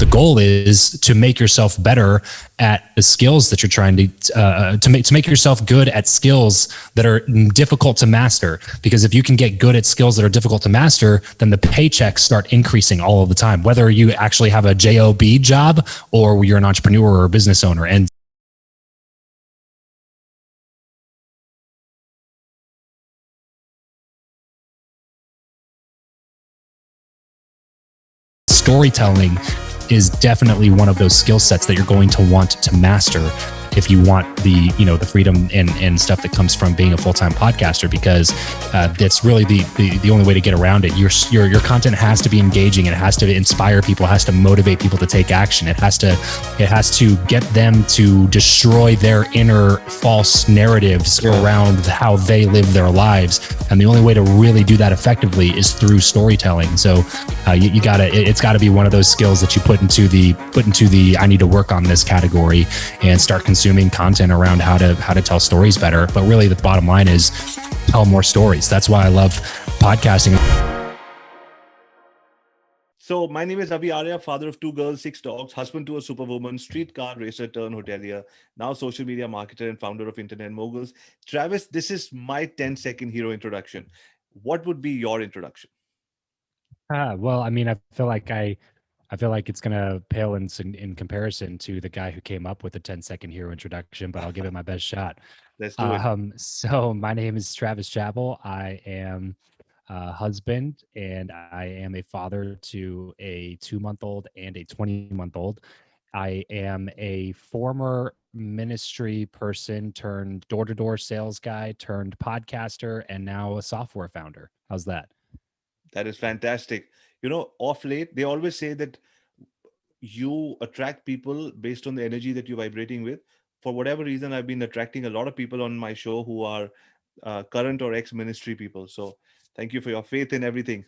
The goal is to make yourself better at the skills that you're trying to make yourself good at skills that are difficult to master. Because if you can get good at skills that are difficult to master, then the paychecks start increasing all of the time, whether you actually have a job job or you're an entrepreneur or a business owner. And storytelling is definitely one of those skill sets that you're going to want to master if you want the, the freedom and stuff that comes from being a full-time podcaster, because that's really the only way to get around it. Your content has to be engaging. It has to inspire people. It has to motivate people to take action. It has to get them to destroy their inner false narratives around how they live their lives. And the only way to really do that effectively is through storytelling. So it's gotta be one of those skills that you put into the I need to work on this category and start consuming content around how to tell stories better. But really the bottom line is tell more stories. That's why I love podcasting. So my name is Avi Arya, father of 2 girls, 6 dogs, husband to a superwoman, streetcar racer turned hotelier, now social media marketer and founder of Internet Moguls. Travis, this is my 10-second hero introduction. What would be your introduction? Well, I mean, I feel like it's gonna pale in comparison to the guy who came up with the 10-second hero introduction, but I'll give it my best shot. Let's do it. So my name is Travis Chappell. I am a husband and I am a father to a 2-month-old and a 20-month-old. I am a former ministry person turned door-to-door sales guy turned podcaster and now a software founder. How's that? That is fantastic. Off late, they always say that you attract people based on the energy that you're vibrating with. For whatever reason, I've been attracting a lot of people on my show who are current or ex-ministry people. So thank you for your faith in everything.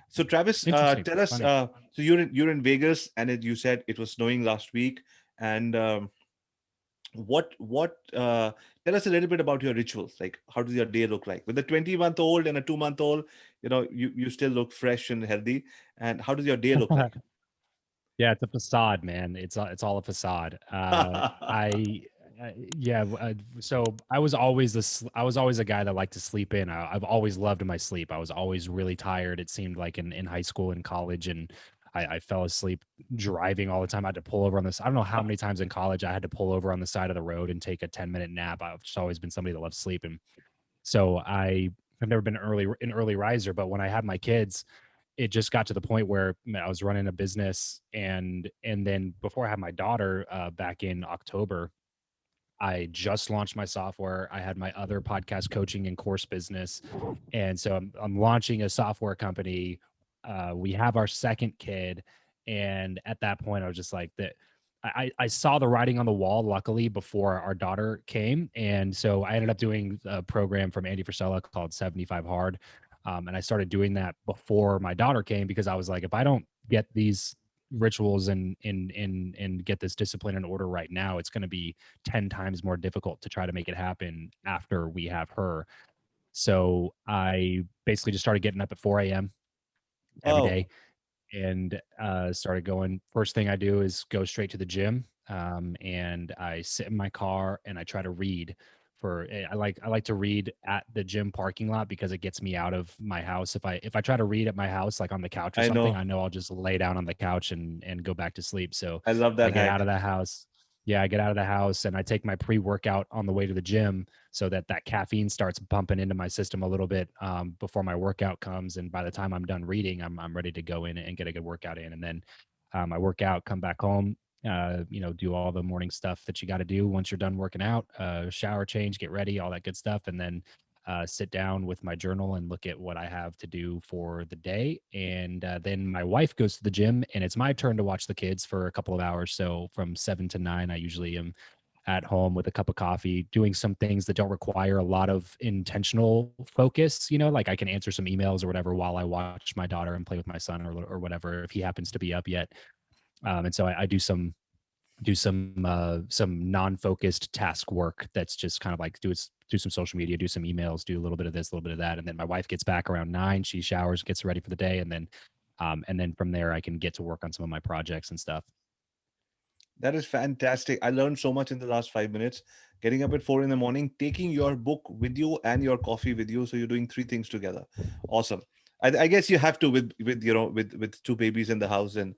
So Travis, Interesting. tell us. So you're in Vegas, and you said it was snowing last week. And what tell us a little bit about your rituals. Like, how does your day look like with a 20-month-old and a 2-month-old? You still look fresh and healthy. And how does your day look like? Yeah, it's a facade, man. It's all a facade. Yeah. So I was always a guy that liked to sleep in. I've always loved my sleep. I was always really tired. It seemed like in high school and college, and I fell asleep driving all the time. I had to pull over on this. I don't know how many times in college I had to pull over on the side of the road and take a 10-minute nap. I've just always been somebody that loves sleeping. So I've never been an early riser, but when I had my kids, it just got to the point where I was running a business, and then before I had my daughter back in October, I just launched my software. I had my other podcast coaching and course business, and so I'm launching a software company. We have our second kid, and at that point, I was just like that. I saw the writing on the wall, luckily, before our daughter came. And so I ended up doing a program from Andy Frisella called 75 Hard. And I started doing that before my daughter came, because I was like, if I don't get these rituals and get this discipline in order right now, it's going to be 10 times more difficult to try to make it happen after we have her. So I basically just started getting up at 4 a.m. every Oh, day and started going. First thing I do is go straight to the gym, and I sit in my car and I try to read. I like to read at the gym parking lot because it gets me out of my house. If I try to read at my house, like on the couch or I something, know. I know I'll just lay down on the couch and go back to sleep. So I love I that get out hack. of the house. Yeah, I get out of the house and I take my pre-workout on the way to the gym so that caffeine starts pumping into my system a little bit before my workout comes. And by the time I'm done reading, I'm ready to go in and get a good workout in. And then I work out, come back home, do all the morning stuff that you got to do once you're done working out, shower, change, get ready, all that good stuff. And then sit down with my journal and look at what I have to do for the day. And then my wife goes to the gym and it's my turn to watch the kids for a couple of hours. So from 7 to 9, I usually am at home with a cup of coffee, doing some things that don't require a lot of intentional focus. Like I can answer some emails or whatever while I watch my daughter and play with my son or whatever, if he happens to be up yet. And so I do some non-focused task work that's just kind of like do some social media, do some emails, do a little bit of this, a little bit of that. And then my wife gets back around 9, she showers, gets ready for the day. And then And then from there, I can get to work on some of my projects and stuff. That is fantastic. I learned so much in the last 5 minutes. Getting up at 4 in the morning, taking your book with you and your coffee with you. So you're doing three things together. Awesome. I guess you have to with with two babies in the house and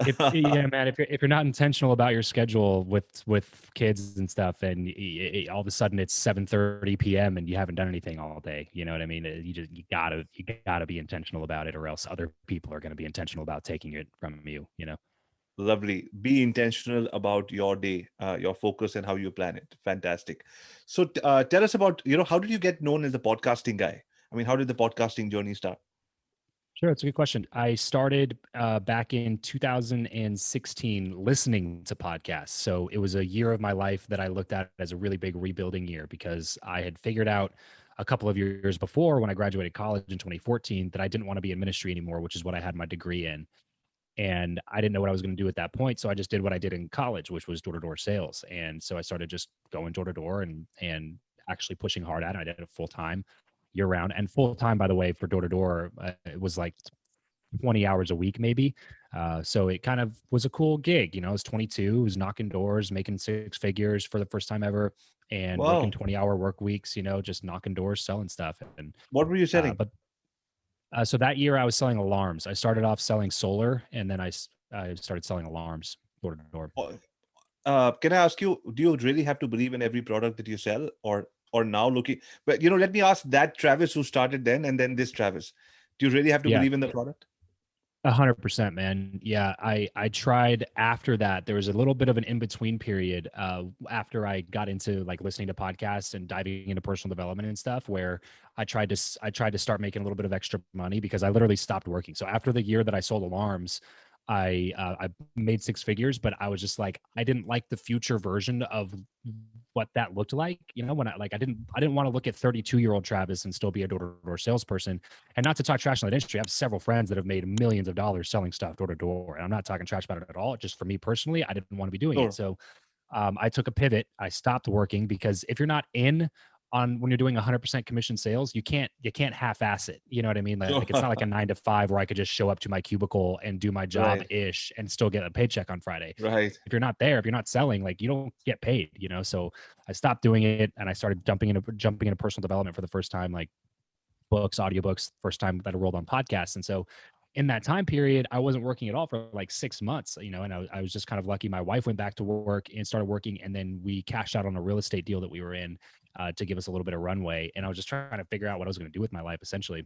If yeah, man, if you're not intentional about your schedule with kids and stuff, and all of a sudden it's 7:30 p.m. and you haven't done anything all day, you know what I mean? You gotta be intentional about it, or else other people are gonna be intentional about taking it from you. You know. lovely. Be intentional about your day, your focus, and how you plan it. Fantastic. So tell us about how did you get known as the podcasting guy? I mean, how did the podcasting journey start? Sure, it's a good question. I started back in 2016 listening to podcasts. So it was a year of my life that I looked at as a really big rebuilding year because I had figured out a couple of years before when I graduated college in 2014 that I didn't want to be in ministry anymore, which is what I had my degree in. And I didn't know what I was going to do at that point. So I just did what I did in college, which was door-to-door sales. And so I started just going door to door and actually pushing hard at it. I did it full time year round and full time, by the way, for door to door. It was like 20 hours a week, maybe. So it kind of was a cool gig. I was 22, was knocking doors, making six figures for the first time ever, and working Wow. 20-hour work weeks, just knocking doors, selling stuff. And, What were you selling? but so that year I was selling alarms. I started off selling solar, and then I started selling alarms door to door. Can I ask you, do you really have to believe in every product that you sell, or now looking? But let me ask that Travis who started then, and then this Travis. Do you really have to Yeah, believe in the product? 100%, man. Yeah, I tried after that. There was a little bit of an in between period after I got into like listening to podcasts and diving into personal development and stuff, where I tried to start making a little bit of extra money because I literally stopped working. So after the year that I sold alarms, I made six figures, but I was just like I didn't like the future version of what that looked like. When I didn't want to look at 32-year-old Travis and still be a door to door salesperson. And not to talk trash on that industry, I have several friends that have made millions of dollars selling stuff door to door. And I'm not talking trash about it at all. Just for me personally, I didn't want to be doing it. Sure. So I took a pivot. I stopped working because if you're not in on when you're doing 100% commission sales, you can't half-ass it. You know what I mean? Sure. Like it's not like a 9 to 5 where I could just show up to my cubicle and do my job Right. ish and still get a paycheck on Friday. Right. If you're not there, if you're not selling, like you don't get paid. So I stopped doing it and I started jumping into personal development for the first time, like books, audiobooks, first time that I rolled on podcasts. And so in that time period, I wasn't working at all for like 6 months, and I was just kind of lucky. My wife went back to work and started working, and then we cashed out on a real estate deal that we were in to give us a little bit of runway. And I was just trying to figure out what I was going to do with my life, essentially.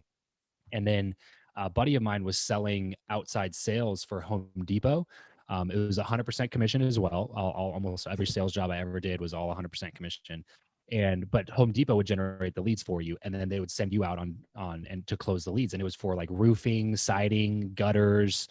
And then a buddy of mine was selling outside sales for Home Depot. It was 100% commission as well. Almost every sales job I ever did was all 100% commission. But Home Depot would generate the leads for you, and then they would send you out on and to close the leads. And it was for like roofing, siding, gutters,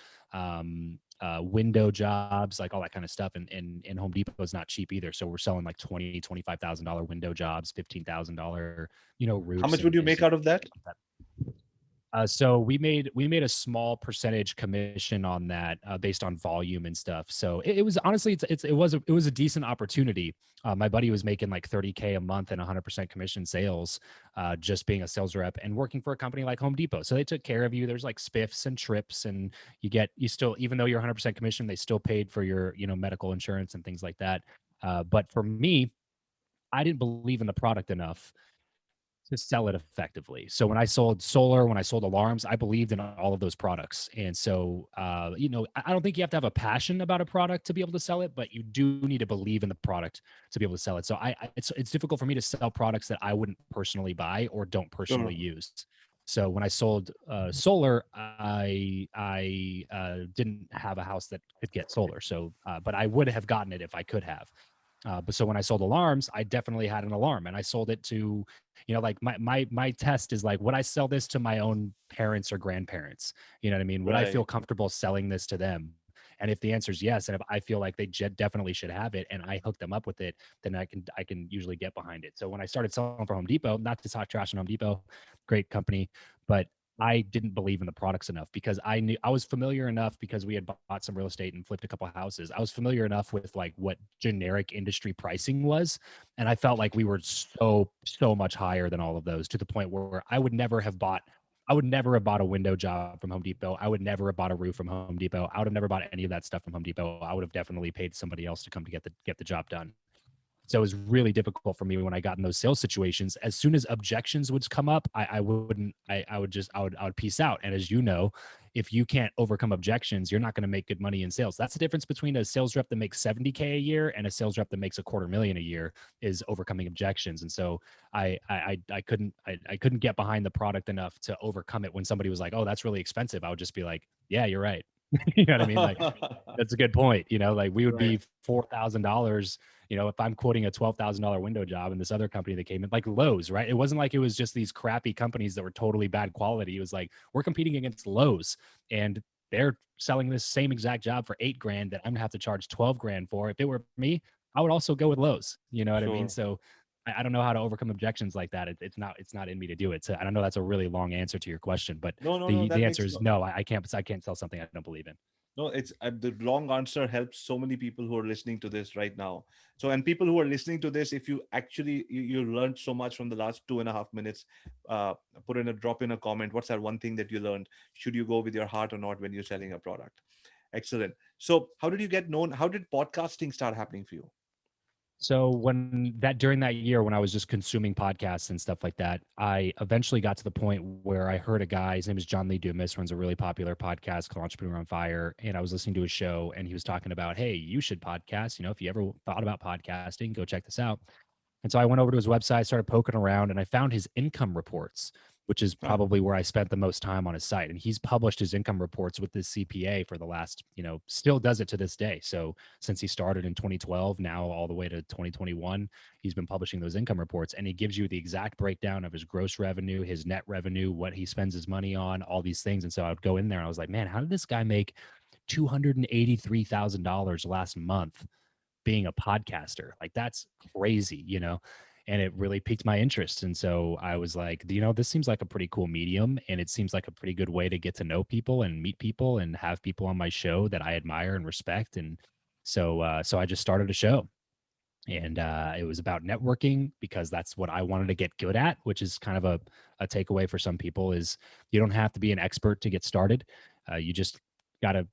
window jobs, like all that kind of stuff. And Home Depot is not cheap either. So we're selling like $25,000 window jobs, $15,000, How roofs much would you and make stuff out of that? like that. So we made a small percentage commission on that based on volume and stuff. So it was honestly it was a decent opportunity. My buddy was making like 30K a month and 100% commission sales, just being a sales rep and working for a company like Home Depot. So they took care of you. There's like spiffs and trips, and you still, even though you're 100% commission, they still paid for your medical insurance and things like that. But for me, I didn't believe in the product enough to sell it effectively. So when I sold solar, when I sold alarms, I believed in all of those products. And so, I don't think you have to have a passion about a product to be able to sell it, but you do need to believe in the product to be able to sell it. So it's difficult for me to sell products that I wouldn't personally buy or don't Sure. personally use. So when I sold solar, I didn't have a house that could get solar. So, but I would have gotten it if I could have. But so when I sold alarms, I definitely had an alarm, and I sold it to, like my test is like, would I sell this to my own parents or grandparents? You know what I mean? Would I feel Right. comfortable selling this to them? And if the answer is yes, and if I feel like they definitely should have it, and I hook them up with it, then I can usually get behind it. So when I started selling for Home Depot, not to talk trash on Home Depot, great company, but I didn't believe in the products enough because I knew I was familiar enough because we had bought some real estate and flipped a couple of houses. I was familiar enough with like what generic industry pricing was. And I felt like we were so much higher than all of those, to the point where I would never have bought I would never have bought a window job from Home Depot. I would never have bought a roof from Home Depot. I would have never bought any of that stuff from Home Depot. I would have definitely paid somebody else to come to get the job done. So it was really difficult for me when I got in those sales situations. As soon as objections would come up, I wouldn't, I would just, I would peace out. And as you know, if you can't overcome objections, you're not going to make good money in sales. That's the difference between a sales rep that makes 70K a year and a sales rep that makes a quarter million a year, is overcoming objections. And so I couldn't get behind the product enough to overcome it. When somebody was like, "Oh, that's really expensive," I would just be like, "Yeah, you're right." You know what I mean? Like, that's a good point. You know, like we would Right. be $4,000. You know, if I'm quoting a $12,000 window job and this other company that came in, like Lowe's, right? It wasn't like it was just these crappy companies that were totally bad quality. It was like, we're competing against Lowe's, and they're selling this same exact job for 8 grand that I'm gonna have to charge 12 grand for. If it were me, I would also go with Lowe's. You know what I mean? Sure. So I don't know how to overcome objections like that. It's not in me to do it. So I don't know, that's a really long answer to your question, but No, no, no. the That answer makes is no. I can't sell something I don't believe in. no. It's the long answer helps so many people who are listening to this right now. So, and people who are listening to this, if you actually you learned so much from the last 2.5 minutes, uh, put in a drop in a comment. What's that one thing that you learned? Should you go with your heart or not when you're selling a product? Excellent. So, how did you get known? How did podcasting start happening for you? So when that during that year when I was just consuming podcasts and stuff like that, I eventually got to the point where I heard a guy, his name is John Lee Dumas, runs a really popular podcast called Entrepreneur on Fire. And I was listening to his show and he was talking about, hey, you should podcast. You know, if you ever thought about podcasting, go check this out. And so I went over to his website, started poking around, and I found his income reports, which is Ah, probably where I spent the most time on his site. And he's published his income reports with his CPA for the last, still does it to this day. So since he started in 2012, now all the way to 2021, he's been publishing those income reports. And he gives you the exact breakdown of his gross revenue, his net revenue, what he spends his money on, all these things. And so I would go in there and I was like, man, how did this guy make $283,000 last month being a podcaster? Like, that's crazy, you know? And it really piqued my interest. And so I was like, this seems like a pretty cool medium. And it seems like a pretty good way to get to know people and meet people and have people on my show that I admire and respect. And so I just started a show. And it was about networking because that's what I wanted to get good at, which is kind of a takeaway for some people is you don't have to be an expert to get started. You just got to,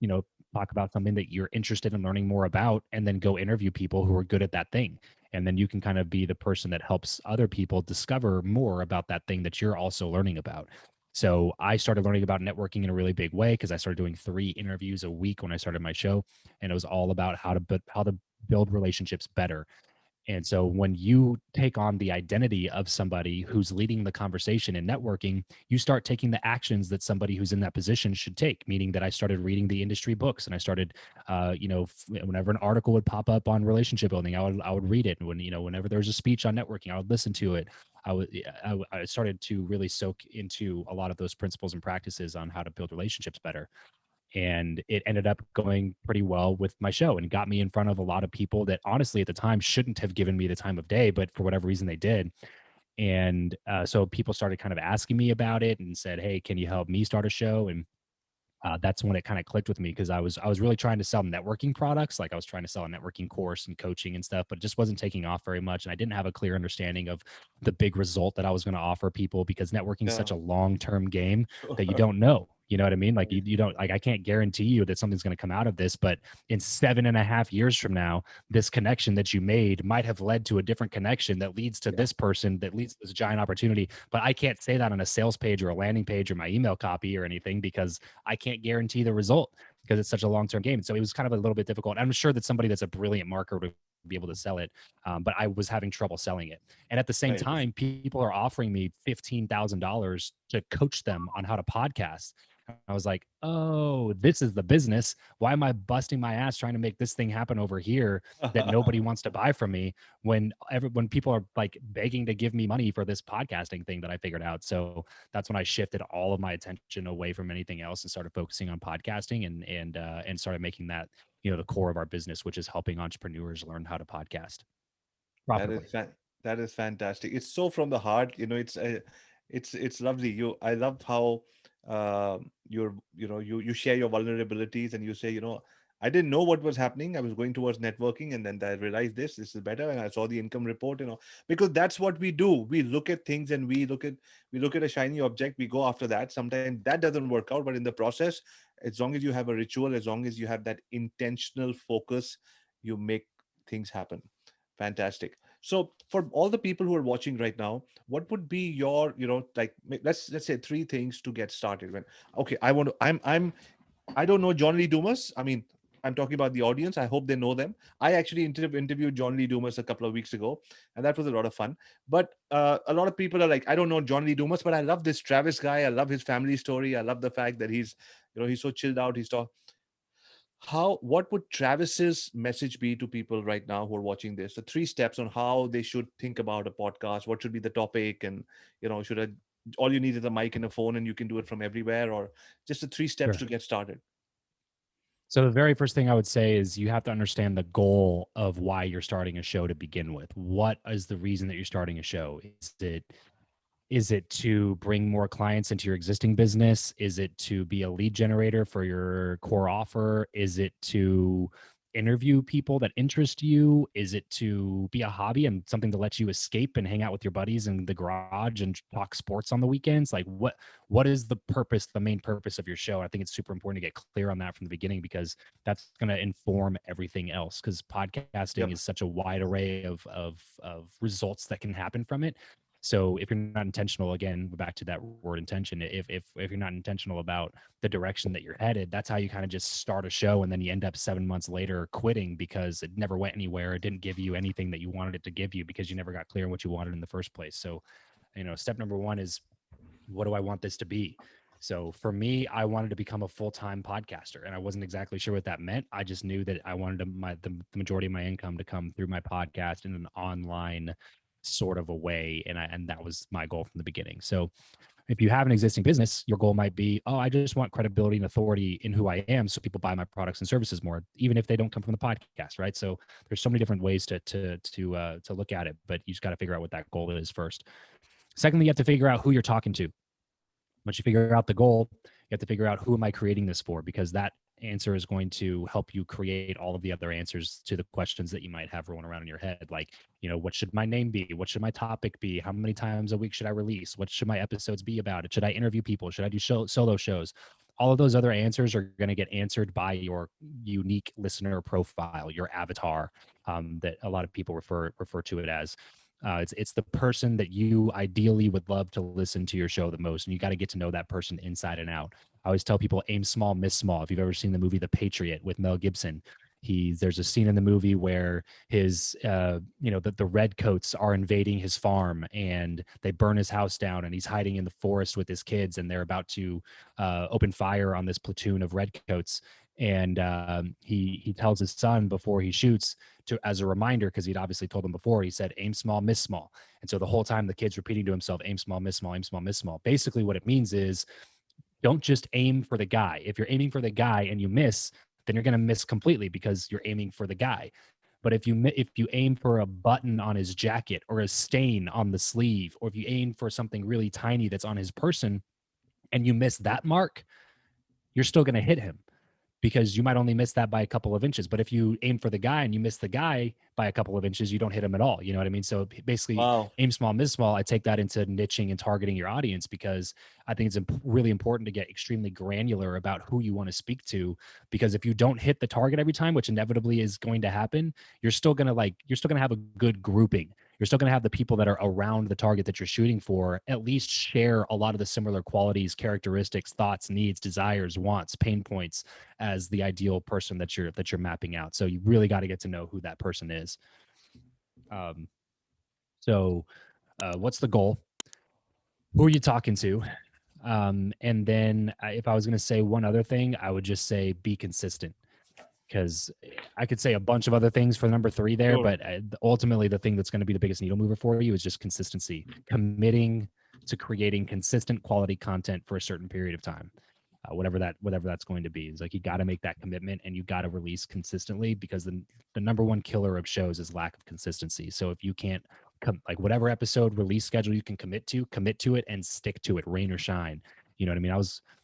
you know, talk about something that you're interested in learning more about and then go interview people who are good at that thing. And then you can kind of be the person that helps other people discover more about that thing that you're also learning about. So I started learning about networking in a really big way because I started doing 3 interviews a week when I started my show, and it was all about how to build relationships better. And so when you take on the identity of somebody who's leading the conversation in networking, you start taking the actions that somebody who's in that position should take, meaning that I started reading the industry books and I started, whenever an article would pop up on relationship building, I would read it. And whenever there was a speech on networking, I would listen to it. I started to really soak into a lot of those principles and practices on how to build relationships better, and it ended up going pretty well with my show and got me in front of a lot of people that honestly at the time shouldn't have given me the time of day, but for whatever reason they did. And so people started kind of asking me about it and said, hey, can you help me start a show? And that's when it kind of clicked with me because I was really trying to sell networking products. Like I was trying to sell a networking course and coaching and stuff, but it just wasn't taking off very much. And I didn't have a clear understanding of the big result that I was going to offer people because networking is such yeah. a long-term game that you Sure. don't know. You know what I mean? Like Right. you don't, like, I can't guarantee you that something's going to come out of this, but in 7.5 years from now, this connection that you made might have led to a different connection that leads to Yeah. this person that leads to this giant opportunity. But I can't say that on a sales page or a landing page or my email copy or anything because I can't guarantee the result because it's such a long-term game. So it was kind of a little bit difficult. I'm sure that somebody that's a brilliant marketer would be able to sell it, but I was having trouble selling it. And at the same Right. time, people are offering me $15,000 to coach them on how to podcast. I was like, oh, this is the business. Why am I busting my ass trying to make this thing happen over here that nobody wants to buy from me when people are like begging to give me money for this podcasting thing that I figured out. So that's when I shifted all of my attention away from anything else and started focusing on podcasting and started making that, the core of our business, which is helping entrepreneurs learn how to podcast That profitably. is that is fantastic. It's so from the heart. It's lovely. I love how you're you share your vulnerabilities and you say I didn't know what was happening. I was going towards networking, and then I realized this is better, and I saw the income report, because that's what we do. We look at things, and we look at a shiny object. We go after that. Sometimes that doesn't work out, but in the process, as long as you have a ritual, as long as you have that intentional focus, you make things happen. Fantastic. So for all the people who are watching right now, what would be your, like, let's say three things to get started. When okay, I don't know John Lee Dumas. I mean, I'm talking about the audience. I hope they know them. I actually interviewed John Lee Dumas a couple of weeks ago, and that was a lot of fun. But a lot of people are like, I don't know John Lee Dumas, but I love this Travis guy. I love his family story. I love the fact that he's so chilled out. What would Travis's message be to people right now who are watching this? The three steps on how they should think about a podcast. What should be the topic, and should I? All you need is a mic and a phone, and you can do it from everywhere, or just the three steps Sure. to get started. So the very first thing I would say is you have to understand the goal of why you're starting a show to begin with. What is the reason that you're starting a show? Is it to bring more clients into your existing business? Is it to be a lead generator for your core offer? Is it to interview people that interest you? Is it to be a hobby and something to let you escape and hang out with your buddies in the garage and talk sports on the weekends? Like what is the purpose, the main purpose of your show? I think it's super important to get clear on that from the beginning, because that's going to inform everything else, because podcasting Yep. is such a wide array of results that can happen from it. So if you're not intentional, again, we're back to that word intention. If you're not intentional about the direction that you're headed, that's how you kind of just start a show and then you end up 7 months later quitting because it never went anywhere. It didn't give you anything that you wanted it to give you because you never got clear on what you wanted in the first place. So, step number one is, what do I want this to be? So for me, I wanted to become a full-time podcaster, and I wasn't exactly sure what that meant. I just knew that I wanted the majority of my income to come through my podcast in an online sort of a way, and that was my goal from the beginning. So if you have an existing business, your goal might be, oh, I just want credibility and authority in who I am, so people buy my products and services more, even if they don't come from the podcast, right? So there's so many different ways to look at it, but you just got to figure out what that goal is first. Secondly, you have to figure out who you're talking to. Once you figure out the goal, you have to figure out, who am I creating this for? Because that answer is going to help you create all of the other answers to the questions that you might have rolling around in your head. Like, what should my name be? What should my topic be? How many times a week should I release? What should my episodes be about? It? Should I interview people? Should I do solo shows? All of those other answers are going to get answered by your unique listener profile, your avatar, that a lot of people refer to it as. It's the person that you ideally would love to listen to your show the most, and you got to get to know that person inside and out. I always tell people, aim small, miss small. If you've ever seen the movie The Patriot with Mel Gibson, there's a scene in the movie where the redcoats are invading his farm and they burn his house down, and he's hiding in the forest with his kids, and they're about to open fire on this platoon of redcoats. And he tells his son before he shoots, as a reminder, because he'd obviously told him before, he said, aim small, miss small. And so the whole time the kid's repeating to himself, aim small, miss small, aim small, miss small. Basically what it means is, don't just aim for the guy. If you're aiming for the guy and you miss, then you're going to miss completely because you're aiming for the guy. But if you aim for a button on his jacket or a stain on the sleeve, or if you aim for something really tiny that's on his person and you miss that mark, you're still going to hit him, because you might only miss that by a couple of inches. But if you aim for the guy and you miss the guy by a couple of inches, you don't hit him at all. You know what I mean? So basically, Wow. aim small, miss small. I take that into niching and targeting your audience, because I think it's really important to get extremely granular about who you want to speak to. Because if you don't hit the target every time, which inevitably is going to happen, you're still gonna have a good grouping. You're still going to have the people that are around the target that you're shooting for at least share a lot of the similar qualities, characteristics, thoughts, needs, desires, wants, pain points as the ideal person that you're mapping out. So you really got to get to know who that person is. Um, so what's the goal? Who are you talking to? And then if I was going to say one other thing, I would just say be consistent, because I could say a bunch of other things for number three there, Sure. but ultimately the thing that's going to be the biggest needle mover for you is just consistency, committing to creating consistent quality content for a certain period of time. Whatever that's going to be, is like, you got to make that commitment and you got to release consistently, because the number one killer of shows is lack of consistency. So if you can't like, whatever episode release schedule you can commit to it and stick to it, rain or shine. You know what I mean?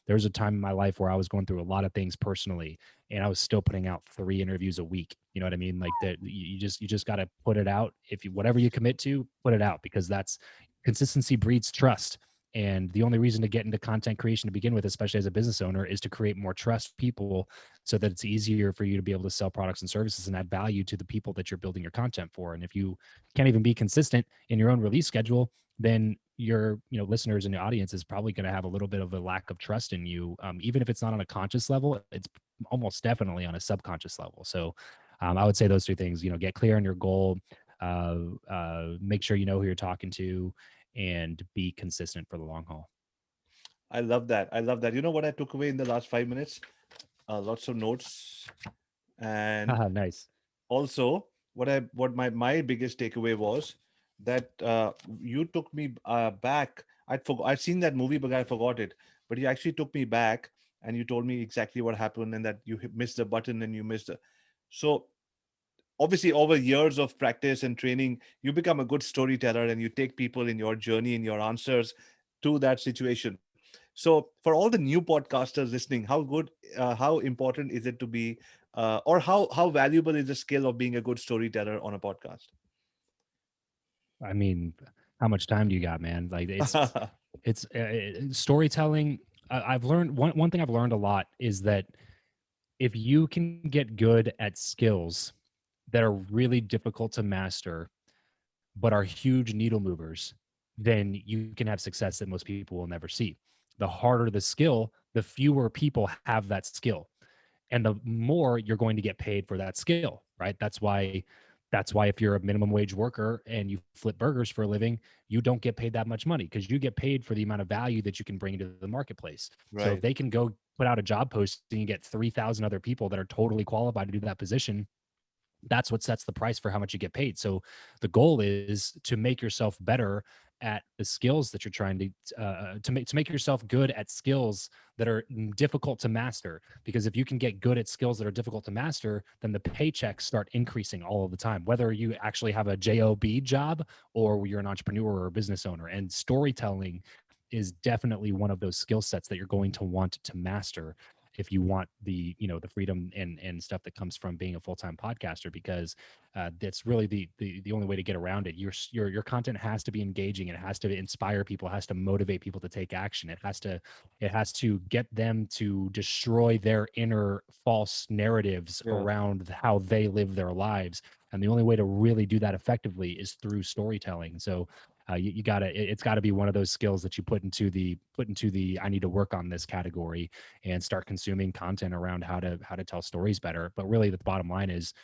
There was a time in my life where I was going through a lot of things personally, and I was still putting out 3 interviews a week. You know what I mean? Like that, you just got to put it out. If you whatever you commit to, put it out, because that's consistency breeds trust. And the only reason to get into content creation to begin with, especially as a business owner, is to create more trust people so that it's easier for you to be able to sell products and services and add value to the people that you're building your content for. And if you can't even be consistent in your own release schedule, then your listeners and your audience is probably going to have a little bit of a lack of trust in you, even if it's not on a conscious level. It's almost definitely on a subconscious level. So I would say those 2 things: get clear on your goal, make sure you know who you're talking to, and be consistent for the long haul. I love that. I love that. You know what I took away in the last 5 minutes? Lots of notes. And Haha, nice. also, what my biggest takeaway was that you took me back. I'd seen that movie, but I forgot it. But you actually took me back, and you told me exactly what happened, and that you missed the button and you missed the. So obviously, over years of practice and training, you become a good storyteller, and you take people in your journey, in your answers to that situation. So for all the new podcasters listening, how important is it to be, or how valuable is the skill of being a good storyteller on a podcast? I mean, how much time do you got, man? Like it's storytelling. I've learned one thing I've learned a lot is that if you can get good at skills that are really difficult to master, but are huge needle movers, then you can have success that most people will never see. The harder the skill, the fewer people have that skill, and the more you're going to get paid for that skill, right? That's why if you're a minimum wage worker and you flip burgers for a living, you don't get paid that much money, because you get paid for the amount of value that you can bring into the marketplace. So if Right. they can go put out a job posting and get 3,000 other people that are totally qualified to do that position, that's what sets the price for how much you get paid. So the goal is to make yourself better at the skills that you're trying to make yourself good at skills that are difficult to master. Because if you can get good at skills that are difficult to master, then the paychecks start increasing all of the time, whether you actually have a job job or you're an entrepreneur or a business owner. And storytelling is definitely one of those skill sets that you're going to want to master if you want the freedom and stuff that comes from being a full-time podcaster, because that's really the only way to get around it. Your content has to be engaging, it has to inspire people, it has to motivate people to take action, it has to get them to destroy their inner false narratives Yeah. around how they live their lives. And the only way to really do that effectively is through storytelling. So you gotta it's got to be one of those skills that you put into the I need to work on this category, and start consuming content around how to tell stories better. But really, the bottom line is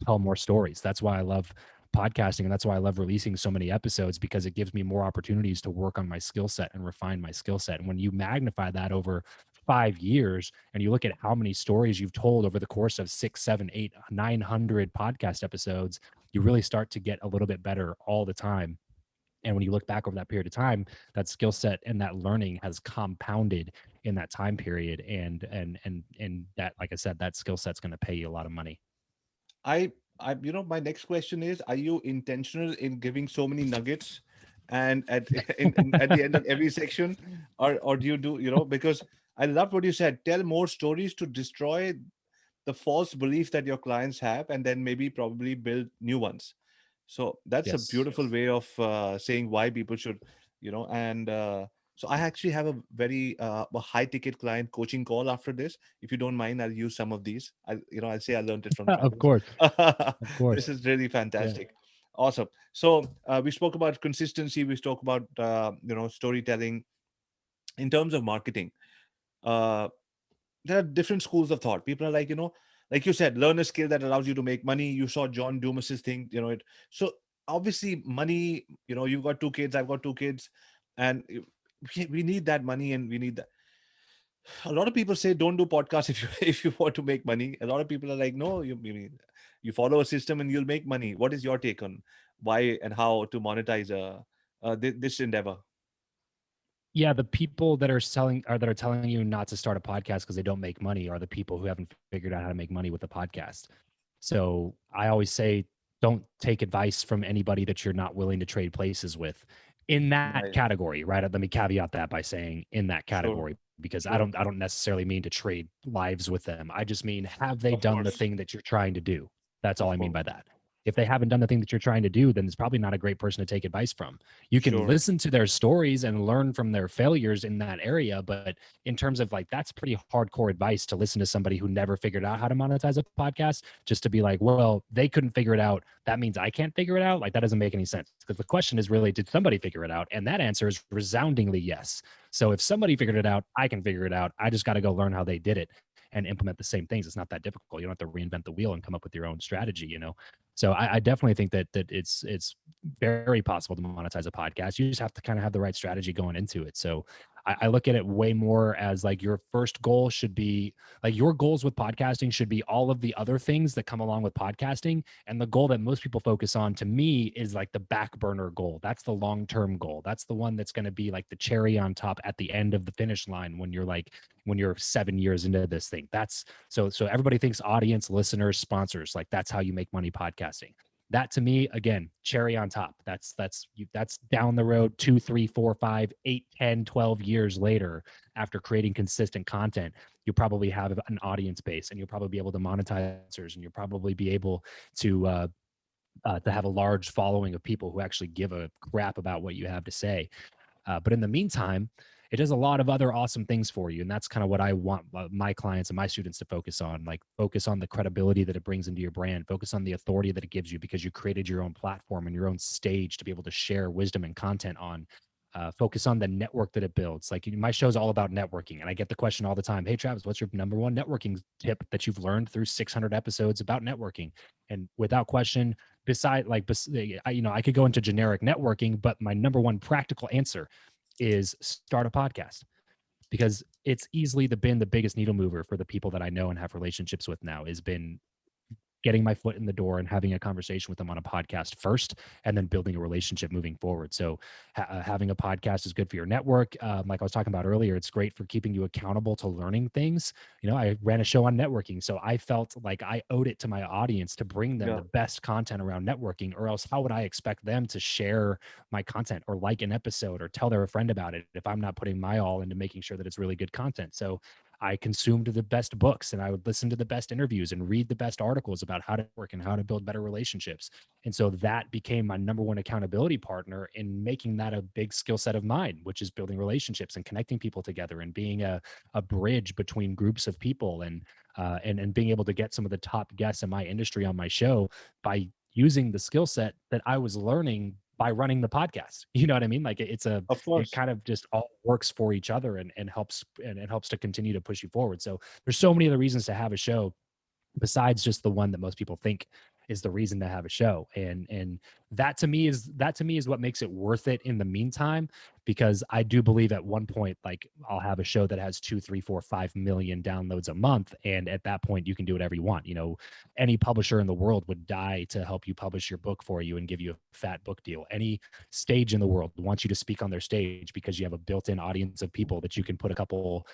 tell more stories. That's why I love podcasting, and that's why I love releasing so many episodes, because it gives me more opportunities to work on my skill set and refine my skill set. And when you magnify that over 5 years, and you look at how many stories you've told over the course of 6, 7, 8, 900 podcast episodes, you really start to get a little bit better all the time. And when you look back over that period of time, that skill set and that learning has compounded in that time period. And that, like I said, that skill set's going to pay you a lot of money. I, my next question is: are you intentional in giving so many nuggets, and at the end of every section, or do you do, because I love what you said. Tell more stories to destroy the false belief that your clients have, and then maybe probably build new ones. So that's a Yes. beautiful way of saying why people should, and so I actually have a high ticket client coaching call after this. If you don't mind, I'll use some of these. I'll say I learned it from Of Travis. course. Of This course. is really Yeah. fantastic. Awesome. So we spoke about consistency. We spoke about storytelling. In terms of marketing, uh, there are different schools of thought. People are like, like you said, learn a skill that allows you to make money. You saw John Dumas's thing, So obviously, money. You've got 2 kids. I've got 2 kids, and we need that money, and we need that. A lot of people say don't do podcasts if you if you want to make money. A lot of people are like, no, you follow a system and you'll make money. What is your take on why and how to monetize this endeavor? Yeah, the people that are telling you not to start a podcast because they don't make money are the people who haven't figured out how to make money with the podcast. So I always say, don't take advice from anybody that you're not willing to trade places with in that Right. category, right? Let me caveat that by saying in that Sure. category. because Sure. I don't necessarily mean to trade lives with them. I just mean, have they Of done the course. thing that you're trying to do? That's all Of I mean course. by that. If they haven't done the thing that you're trying to do, then it's probably not a great person to take advice from. You can Sure. listen to their stories and learn from their failures in that area, but in terms of like, that's pretty hardcore advice to listen to somebody who never figured out how to monetize a podcast, just to be like, well, they couldn't figure it out, that means I can't figure it out. Like, that doesn't make any sense, because the question is really, did somebody figure it out? And that answer is resoundingly yes. So if somebody figured it out, I can figure it out. I just got to go learn how they did it and implement the same things. It's not that difficult. You don't have to reinvent the wheel and come up with your own strategy, you know? So I definitely think that it's very possible to monetize a podcast. You just have to kind of have the right strategy going into it. So I look at it way more as like, your first goal should be like, your goals with podcasting should be all of the other things that come along with podcasting. And the goal that most people focus on, to me, is like the back burner goal. That's the long-term goal. That's the one that's going to be like the cherry on top at the end of the finish line when you're like, when you're 7 years into this thing. That's so everybody thinks audience, listeners, sponsors, like that's how you make money podcasting. That, to me, again, cherry on top. That's down the road 2, 3, 4, 5, 8, 10, 12 years later, after creating consistent content. You probably have an audience base, and you'll probably be able to monetize, and you'll probably be able to have a large following of people who actually give a crap about what you have to say. But in the meantime, it does a lot of other awesome things for you. And that's kind of what I want my clients and my students to focus on. Like, focus on the credibility that it brings into your brand, focus on the authority that it gives you because you created your own platform and your own stage to be able to share wisdom and content on. Focus on the network that it builds. Like, my show's all about networking. And I get the question all the time, hey, Travis, what's your number one networking tip that you've learned through 600 episodes about networking? And without question, I could go into generic networking, but my number one practical answer is start a podcast, because it's easily been the biggest needle mover for the people that I know and have relationships with now, has been getting my foot in the door and having a conversation with them on a podcast first, and then building a relationship moving forward. So having a podcast is good for your network. Like I was talking about earlier, it's great for keeping you accountable to learning things. You know, I ran a show on networking, so I felt like I owed it to my audience to bring them Yeah. the best content around networking, or else how would I expect them to share my content or like an episode or tell their friend about it if I'm not putting my all into making sure that it's really good content? So I consumed the best books, and I would listen to the best interviews and read the best articles about how to work and how to build better relationships. And so that became my number one accountability partner in making that a big skill set of mine, which is building relationships and connecting people together and being a bridge between groups of people, and being able to get some of the top guests in my industry on my show by using the skill set that I was learning by running the podcast. You know what I mean? Like, Of it course. kind of just all works for each other, and helps, and it helps to continue to push you forward. So there's so many other reasons to have a show besides just the one that most people think is the reason to have a show. And that to me is what makes it worth it in the meantime, because I do believe at one point, like, I'll have a show that has 2, 3, 4, 5 million downloads a month, and at that point you can do whatever you want. You know, any publisher in the world would die to help you publish your book for you and give you a fat book deal. Any stage in the world wants you to speak on their stage because you have a built-in audience of people that you can put a couple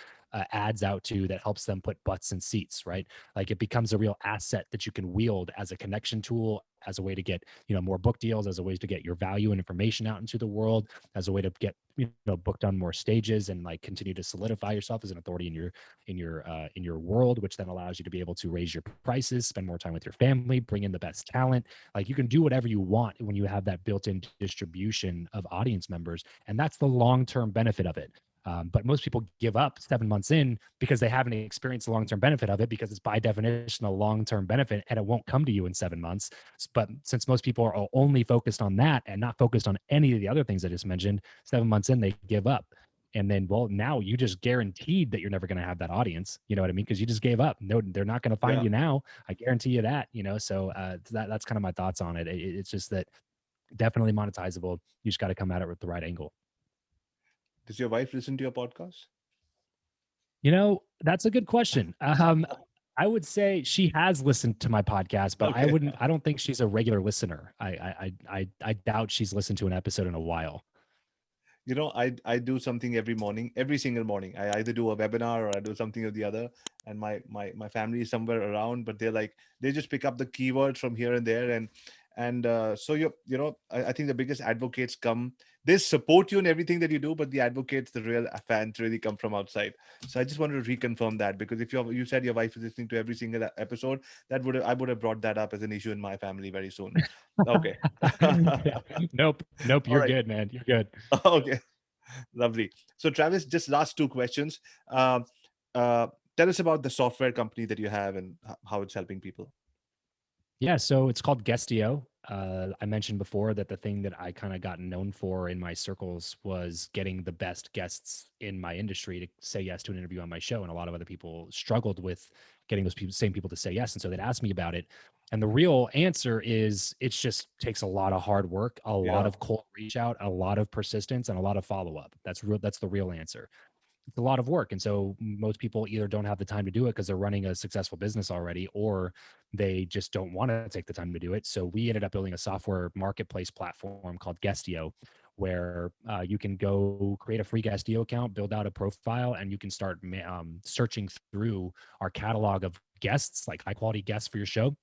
ads out to that helps them put butts in seats, right? Like, it becomes a real asset that you can wield as a connection tool, as a way to get, you know, more book deals, as a way to get your value and information out into the world, as a way to get, you know, booked on more stages, and like continue to solidify yourself as an authority in your world, which then allows you to be able to raise your prices, spend more time with your family, bring in the best talent. Like, you can do whatever you want when you have that built-in distribution of audience members, and that's the long-term benefit of it. But most people give up 7 months in because they haven't experienced the long-term benefit of it, because it's by definition a long-term benefit and it won't come to you in 7 months. But since most people are only focused on that and not focused on any of the other things I just mentioned, 7 months in, they give up. And then, well, now you just guaranteed that you're never going to have that audience. You know what I mean? Because you just gave up. No, they're not going to find Yeah. you now. I guarantee you that, you know? So that's kind of my thoughts on it. It's just that definitely monetizable. You just got to come at it with the right angle. Does your wife listen to your podcast? You know, that's a good question. I would say she has listened to my podcast, but Okay. I don't think she's a regular listener. I doubt she's listened to an episode in a while. I do something every morning, every single morning. I either do a webinar or I do something or the other, and my family is somewhere around, but they just pick up the keywords from here and there, And so I think the biggest advocates come, they support you in everything that you do, but the advocates, the real fans, really come from outside. So I just wanted to reconfirm that, because if you said your wife is listening to every single episode, that I would have brought that up as an issue in my family very soon. Okay. Yeah. Nope, All you're right. good, man. You're good. Okay. Lovely. So, Travis, just last two questions. Um, tell us about the software company that you have and how it's helping people. Yeah, so it's called Guestio. I mentioned before that the thing that I kind of got known for in my circles was getting the best guests in my industry to say yes to an interview on my show, and a lot of other people struggled with getting those people, same people to say yes, and so they'd ask me about it. And the real answer is it just takes a lot of hard work, a lot Yeah, of cold reach out, a lot of persistence, and a lot of follow up. That's real. That's the real answer. It's a lot of work. And so most people either don't have the time to do it because they're running a successful business already, or they just don't want to take the time to do it. So we ended up building a software marketplace platform called Guestio, where you can go create a free Guestio account, build out a profile, and you can start searching through our catalog of guests, like high quality guests for your show.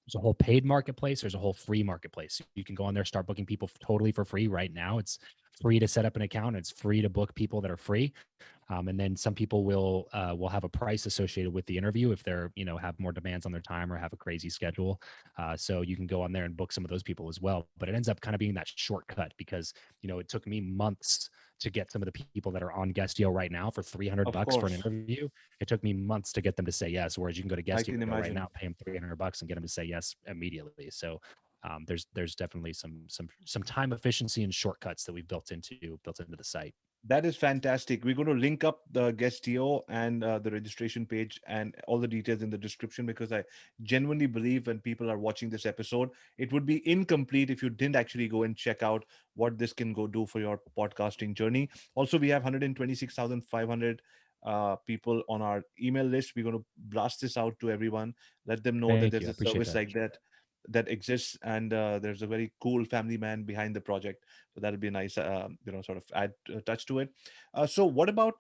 There's a whole paid marketplace. There's a whole free marketplace. You can go on there, start booking people totally for free right now. It's free to set up an account. It's free to book people that are free. And then some people will have a price associated with the interview if they're have more demands on their time or have a crazy schedule. So you can go on there and book some of those people as well. But it ends up kind of being that shortcut because it took me months to get some of the people that are on Guestio right now for 300 of bucks for an course. interview. It took me months to get them to say yes. Whereas you can go to I Guestio can right now, imagine. pay them 300 bucks and get them to say yes immediately. So there's definitely some time efficiency and shortcuts that we've built into the site. That is fantastic. We're going to link up the Guestio and the registration page and all the details in the description, because I genuinely believe when people are watching this episode, it would be incomplete if you didn't actually go and check out what this can go do for your podcasting journey. Also, we have 126,500 people on our email list. We're going to blast this out to everyone, let them know that Thank you. there's I a appreciate service that. like that that exists, and there's a very cool family man behind the project. So that'll be a nice sort of add touch to it. So what about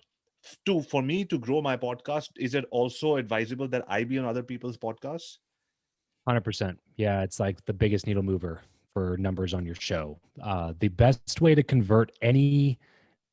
for me to grow my podcast, is it also advisable that I be on other people's podcasts? 100%. Yeah, it's like the biggest needle mover for numbers on your show. The best way to convert any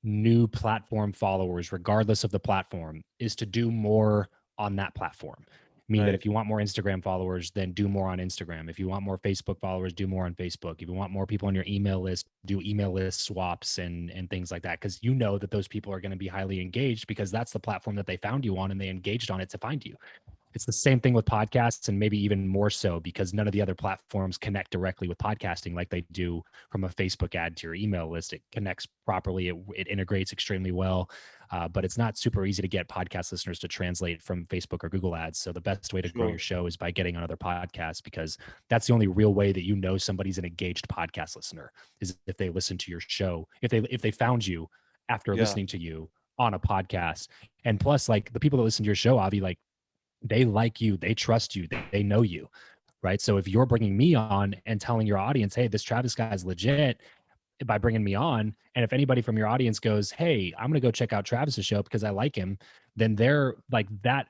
new platform followers, regardless of the platform, is to do more on that platform. Meaning that Right. if you want more Instagram followers, then do more on Instagram. If you want more Facebook followers, do more on Facebook. If you want more people on your email list, do email list swaps and things like that. Because you know that those people are going to be highly engaged because that's the platform that they found you on and they engaged on it to find you. It's the same thing with podcasts, and maybe even more so because none of the other platforms connect directly with podcasting like they do from a Facebook ad to your email list. It connects properly, it integrates extremely well, but it's not super easy to get podcast listeners to translate from Facebook or Google ads. So the best way to grow your Sure. show is by getting on other podcasts, because that's the only real way that somebody's an engaged podcast listener, is if they listen to your show, if they found you after Yeah. listening to you on a podcast. And plus, like, the people that listen to your show, Avi, like, they like you, they trust you, they know you, right? So if you're bringing me on and telling your audience, hey, this Travis guy is legit, by bringing me on, and if anybody from your audience goes, hey, I'm going to go check out Travis's show because I like him, then they're like that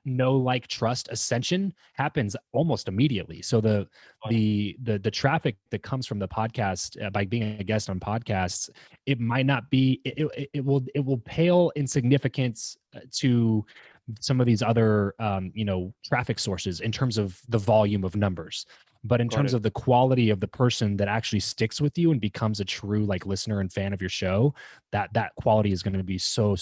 know, like, trust ascension happens almost immediately. So the traffic that comes from the podcast, by being a guest on podcasts, it might not be, it will pale in significance to some of these other traffic sources in terms of the volume of numbers. But in Got terms it. of the quality of the person that actually sticks with you and becomes a true, like, listener and fan of your show, that quality is going to be so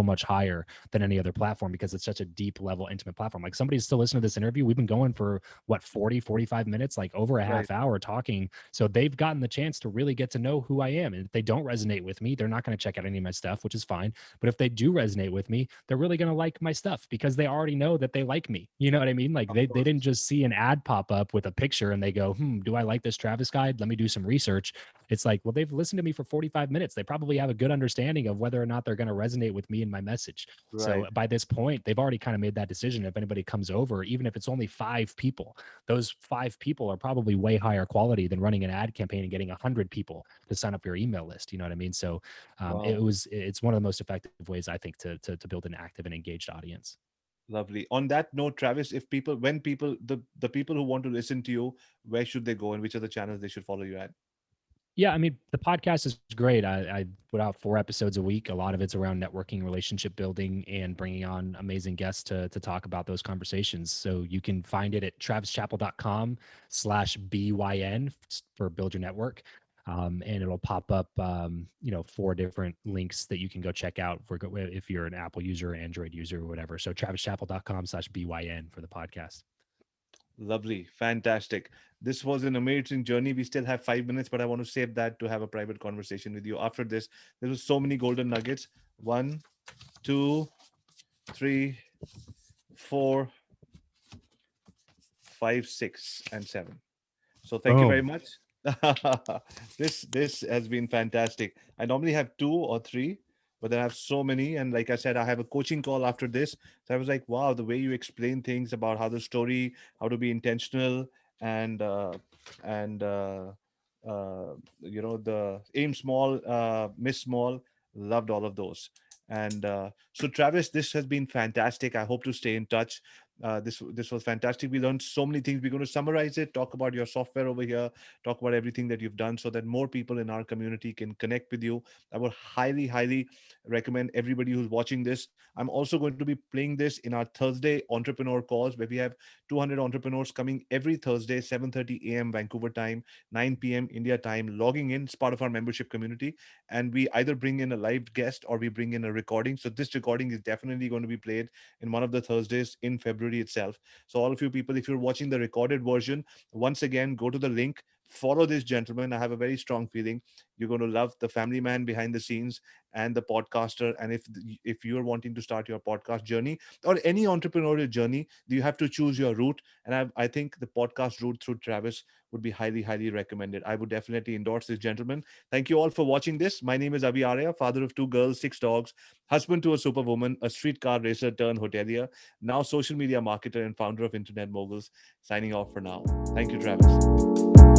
much higher than any other platform, because it's such a deep level, intimate platform. Like, somebody's still listening to this interview. We've been going for what, 45 minutes, like over a Right. half hour talking. So they've gotten the chance to really get to know who I am. And if they don't resonate with me, they're not going to check out any of my stuff, which is fine. But if they do resonate with me, they're really going to like my stuff because they already know that they like me. You know what I mean? Like, Of they didn't course. just see an ad pop up with a picture and they go, do I like this Travis guy? Let me do some research. It's like, well, they've listened to me for 45 minutes. They probably have a good understanding of whether or not they're going to resonate with me and my message. So Right. by this point, they've already kind of made that decision. If anybody comes over, even if it's only 5 people, those 5 people are probably way higher quality than running an ad campaign and getting 100 people to sign up your email list. You know what I mean? So Wow. it's one of the most effective ways, I think, to build an active and engaged audience. Lovely. On that note, Travis, if people, when people, the people who want to listen to you, where should they go and which are the channels they should follow you at? Yeah, I mean, the podcast is great. I put out 4 episodes a week. A lot of it's around networking, relationship building, and bringing on amazing guests to talk about those conversations. So you can find it at travischappell.com/BYN for Build Your Network. And it'll pop up, 4 different links that you can go check out if you're an Apple user, Android user, or whatever. So travischappell.com/BYN for the podcast. Lovely. Fantastic. This was an amazing journey. We still have 5 minutes, but I want to save that to have a private conversation with you after this. There was so many golden nuggets. One, two, three, four, five, six, and seven. So thank you very Boom. much. This has been fantastic. I normally have two or three, but then I have so many. And like I said, I have a coaching call after this. So I was like, wow, the way you explain things about how the story, how to be intentional, and and the aim small, miss small. Loved all of those. And so, Travis, this has been fantastic. I hope to stay in touch. This was fantastic. We learned so many things. We're going to summarize it, talk about your software over here, talk about everything that you've done, so that more people in our community can connect with you. I would highly, highly recommend everybody who's watching this. I'm also going to be playing this in our Thursday entrepreneur calls, where we have 200 entrepreneurs coming every Thursday, 7:30 a.m. Vancouver time, 9 p.m. India time, logging in. It's part of our membership community, and we either bring in a live guest or we bring in a recording. So this recording is definitely going to be played in one of the Thursdays in February itself. So, all of you people, if you're watching the recorded version, once again, go to the link, follow this gentleman. I have a very strong feeling you're going to love the family man behind the scenes and the podcaster. And if you're wanting to start your podcast journey or any entrepreneurial journey, you have to choose your route. And I think the podcast route through Travis would be highly, highly recommended. I would definitely endorse this gentleman. Thank you all for watching this. My name is Avi Arya, father of two girls, six dogs, husband to a superwoman, a streetcar racer turned hotelier, now social media marketer and founder of Internet Moguls. Signing off for now. Thank you, Travis.